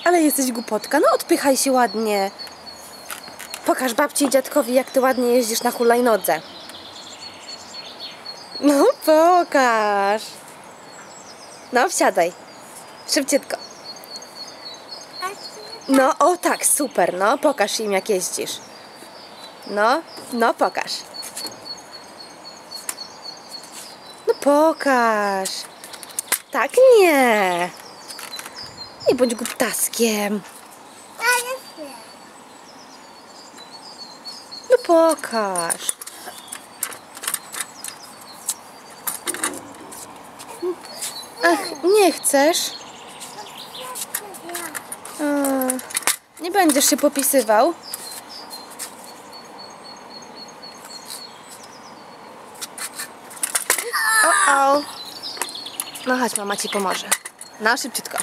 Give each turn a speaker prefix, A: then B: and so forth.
A: Ale jesteś głupotka. No odpychaj się ładnie. Pokaż babci i dziadkowi, jak ty ładnie jeździsz na hulajnodze. No pokaż. No wsiadaj. Szybciutko. No o tak, super. No pokaż im, jak jeździsz. No pokaż. No pokaż. Tak nie. Nie bądź głuptaskiem. No pokaż. Ach, nie chcesz? Nie będziesz się popisywał? O. No chodź, mama ci pomoże. No, szybciutko.